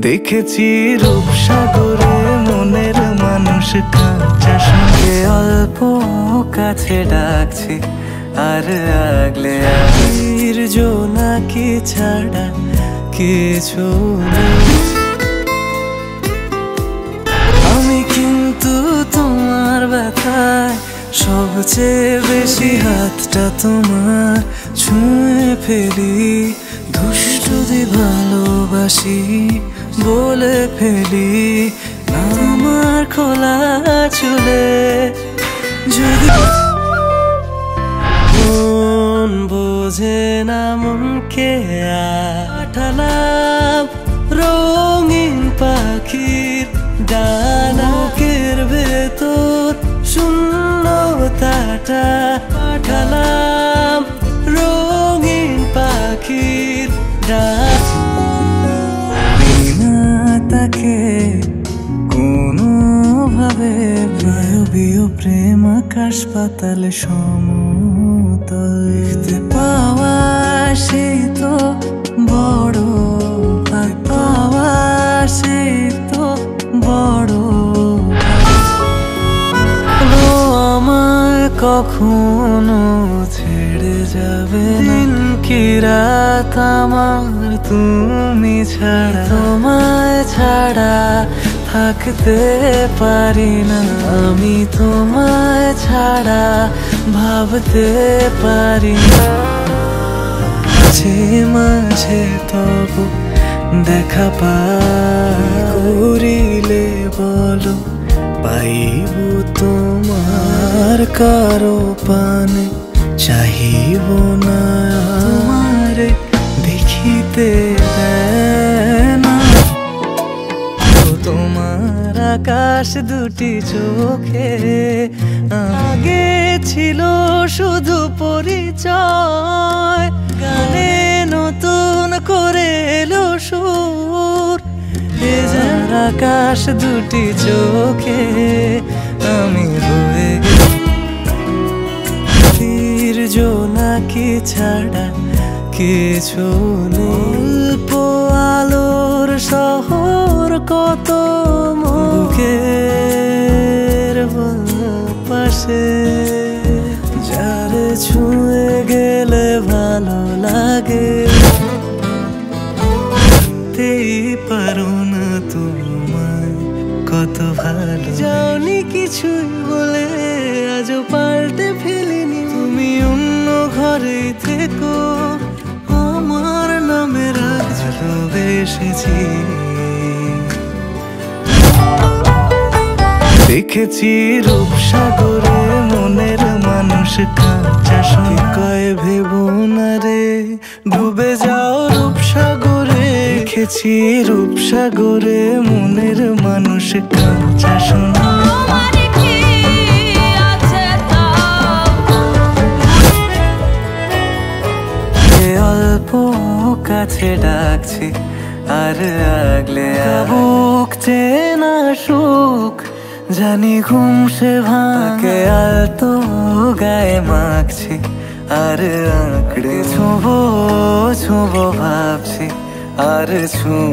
দেখেছি রূপসাগরে মনের মানুষ কাঁচা সঙ্গে অল্প কাছে ডাকছে আর আগলে আগের জোনাকি ছাড়া কিছু নেই। আমি কিন্তু তোমার ব্যথায় সবচেয়ে বেশি হাতটা তোমার ছুঁয়ে ফেলি। দুষ্টুদি ভালোবাসি বলে ফেলি আমার খোলা চুলে। যদি মন বোঝে না মনকে পাঠালাম রঙিন পাখির ডানাকের ভেতর শূন্যতাটা। পাঠালাম রঙিন পাখির ডানা তাকে কোনোভাবে বায়বীয় প্রেম আকাশ পাতাল সমতল দেখতে পাওয়া সেই তো বড় পাওয়া সেই তো বড়। আমায় কখনো ছেড়ে যাবে দিন কি রাত আমার তুমি ছাড়া। তোমায় ছাড়া থাকতে পারি না আমি, তোমায় ছাড়া ভাবতে পারি না। মাঝে মাঝে তবু দেখা করিলে বলো পাইব তোমার কারো পানে চাহিব না তোমারে দেখিতে না। তোমার আকাশ দুটি চোখে আগে ছিল শুধু পরিচয়, গানে নতুন করে এলো সুর। আকাশ দুটি চোখে আমি রয়ে গেছি জোনাকি ছাড়া কিছু অল্প আলোর শহর কত মুখের পাশে যারে ছুঁয়ে গেলে ভালো লাগে। পারো না তোমায় কত ভালো যাওনি কিছুই বলে আজও পাল্টে ফেলিনি। তুমি অন্য ঘরে থেকো আমার নামে ভালোবেসেছি। দেখেছি রূপসাগরে মনের মানুষ কাঁচা সঙ্গে ভেবো না রে ডুবে যাও রূপসাগরে। দেখেছি রূপসাগরে মনের মানুষ কাঁচা সঙ্গে অল্প কাছে ডাকছে আর আগলে বুক চেনা সুখ জানি ঘুম সে ভাঙে আলতো গায়ে মাখছে আর আঁকড়ে ছোঁবো ছোঁবো ভাবছি আর ছুঁ